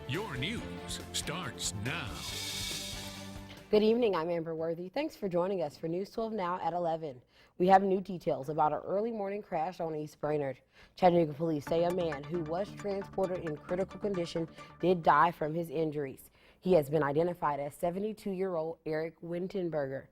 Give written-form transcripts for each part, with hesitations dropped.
Your news starts now. Good evening, I'm Amber Worthy. Thanks for joining us for News 12 Now at 11. We have new details about an early morning crash on East Brainerd. Chattanooga police say a man who was transported in critical condition did die from his injuries. He has been identified as 72-year-old Eric Wintenberger.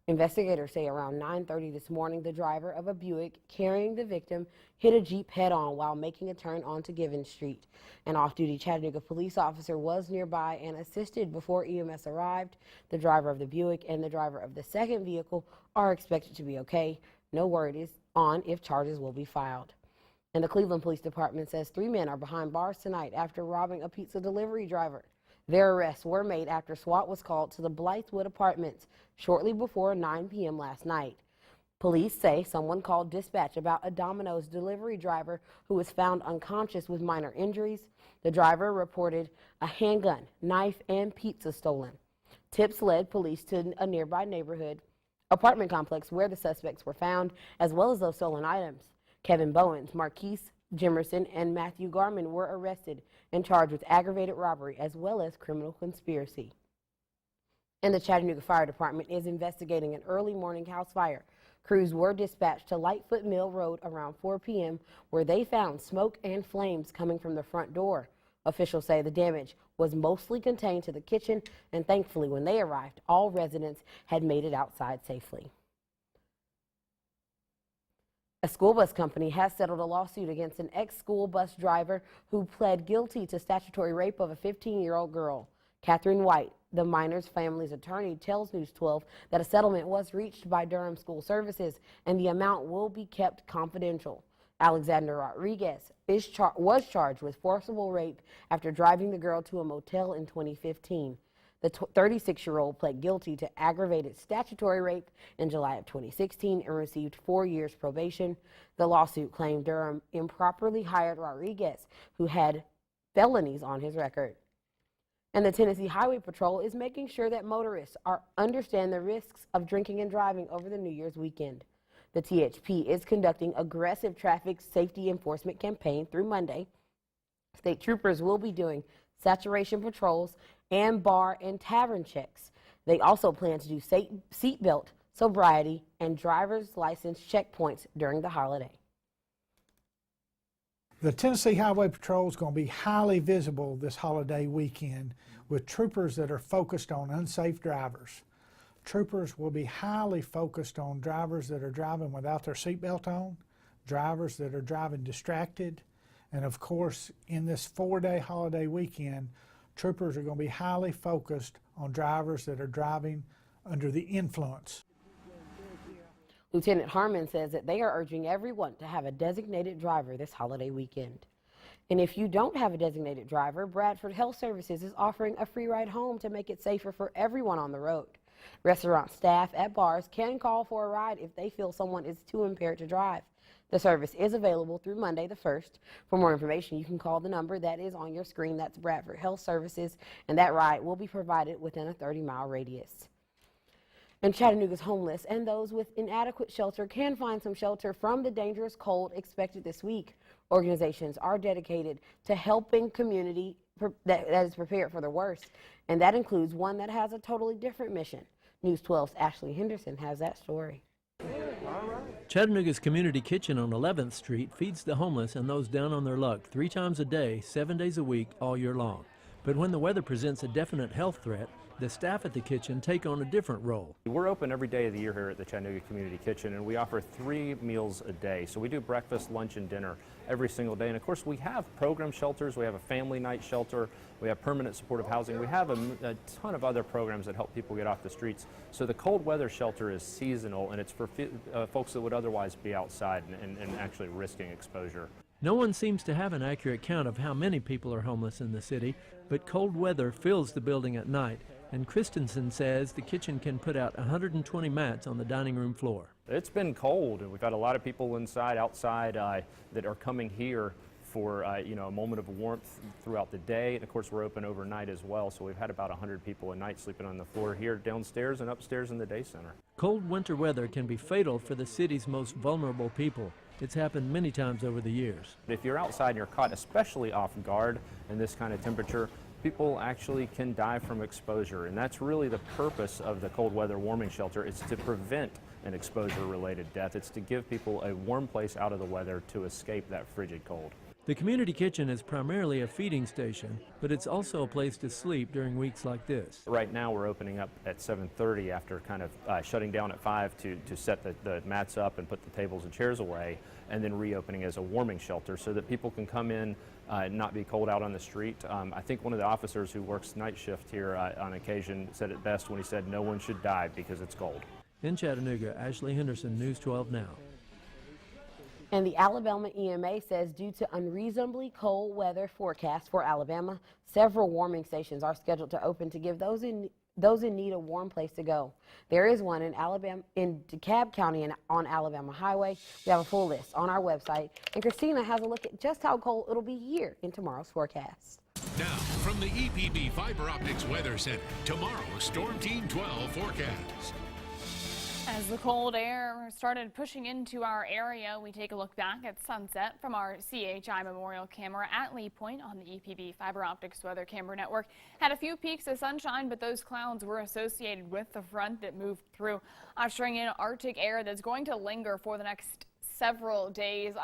Investigators say around 9:30 this morning, the driver of a Buick carrying the victim hit a Jeep head-on while making a turn onto Given Street. An off-duty Chattanooga police officer was nearby and assisted before EMS arrived. The driver of the Buick and the driver of the second vehicle are expected to be okay. No word is on if charges will be filed. And the Cleveland Police Department says 3 men are behind bars tonight after robbing a pizza delivery driver. Their arrests were made after SWAT was called to the Blythewood Apartments shortly before 9 p.m. last night. Police say someone called dispatch about a Domino's delivery driver who was found unconscious with minor injuries. The driver reported a handgun, knife, and pizza stolen. Tips led police to a nearby neighborhood apartment complex where the suspects were found, as well as those stolen items. Kevin Bowens, Marquise Jimerson, and Matthew Garman were arrested and charged with aggravated robbery as well as criminal conspiracy. And the Chattanooga Fire Department is investigating an early morning house fire. Crews were dispatched to Lightfoot Mill Road around 4 p.m. where they found smoke and flames coming from the front door. Officials say the damage was mostly contained to the kitchen, and thankfully when they arrived, all residents had made it outside safely. A school bus company has settled a lawsuit against an ex-school bus driver who pled guilty to statutory rape of a 15-year-old girl. Catherine White, the minor's family's attorney, tells News 12 that a settlement was reached by Durham School Services and the amount will be kept confidential. Alexander Rodriguez was charged with forcible rape after driving the girl to a motel in 2015. The 36-year-old pled guilty to aggravated statutory rape in July of 2016 and received 4 years probation. The lawsuit claimed Durham improperly hired Rodriguez, who had felonies on his record. And the Tennessee Highway Patrol is making sure that motorists understand the risks of drinking and driving over the New Year's weekend. The THP is conducting aggressive traffic safety enforcement campaign through Monday. State troopers will be doing saturation patrols and bar and tavern checks. They also plan to do seatbelt, sobriety, and driver's license checkpoints during the holiday. The Tennessee Highway Patrol is going to be highly visible this holiday weekend with troopers that are focused on unsafe drivers. Troopers will be highly focused on drivers that are driving without their seatbelt on, drivers that are driving distracted, and of course, in this 4-day holiday weekend, troopers are going to be highly focused on drivers that are driving under the influence. Lieutenant Harmon says that they are urging everyone to have a designated driver this holiday weekend. And if you don't have a designated driver, Bradford Health Services is offering a free ride home to make it safer for everyone on the road. Restaurant staff at bars can call for a ride if they feel someone is too impaired to drive. The service is available through Monday the 1st. For more information, you can call the number that is on your screen. That's Bradford Health Services, and that ride will be provided within a 30-mile radius. And Chattanooga's homeless and those with inadequate shelter can find some shelter from the dangerous cold expected this week. Organizations are dedicated to helping community that is prepared for the worst, and that includes one that has a totally different mission. News 12's Ashley Henderson has that story. Chattanooga's Community Kitchen on 11th Street feeds the homeless and those down on their luck 3 times a day, 7 days a week, all year long. But when the weather presents a definite health threat, the staff at the kitchen take on a different role. We're open every day of the year here at the Chattanooga Community Kitchen, and we offer 3 meals a day. So we do breakfast, lunch, and dinner every single day. And of course, we have program shelters, we have a family night shelter, we have permanent supportive housing. We have a ton of other programs that help people get off the streets. So the cold weather shelter is seasonal, and it's for folks that would otherwise be outside and actually risking exposure. No one seems to have an accurate count of how many people are homeless in the city, but cold weather fills the building at night. And Christensen says the kitchen can put out 120 mats on the dining room floor. It's been cold, and we've had a lot of people inside, outside that are coming here for a moment of warmth throughout the day. And of course, we're open overnight as well, so we've had about 100 people a night sleeping on the floor here, downstairs and upstairs in the day center. Cold winter weather can be fatal for the city's most vulnerable people. It's happened many times over the years. If you're outside and you're caught especially off guard in this kind of temperature, people actually can die from exposure, and that's really the purpose of the cold weather warming shelter. It's to prevent an exposure-related death. It's to give people a warm place out of the weather to escape that frigid cold. The community kitchen is primarily a feeding station, but it's also a place to sleep during weeks like this. Right now we're opening up at 7:30 after kind of shutting down at 5 to set the mats up and put the tables and chairs away, and then reopening as a warming shelter so that people can come in and not be cold out on the street. I think one of the officers who works night shift here on occasion said it best when he said no one should die because it's cold. In Chattanooga, Ashley Henderson, News 12 Now. And the Alabama EMA says due to unreasonably cold weather forecast for Alabama, several warming stations are scheduled to open to give those in need a warm place to go. There is one in DeKalb County on Alabama Highway. We have a full list on our website, and Christina has a look at just how cold it'll be here in tomorrow's forecast. Now, from the EPB Fiber Optics Weather Center, tomorrow's Storm Team 12 forecast. As the cold air started pushing into our area, we take a look back at sunset from our CHI Memorial camera at Lee Point on the EPB Fiber Optics Weather Camera Network. Had a few peaks of sunshine, but those clouds were associated with the front that moved through, ushering in Arctic air that's going to linger for the next several days.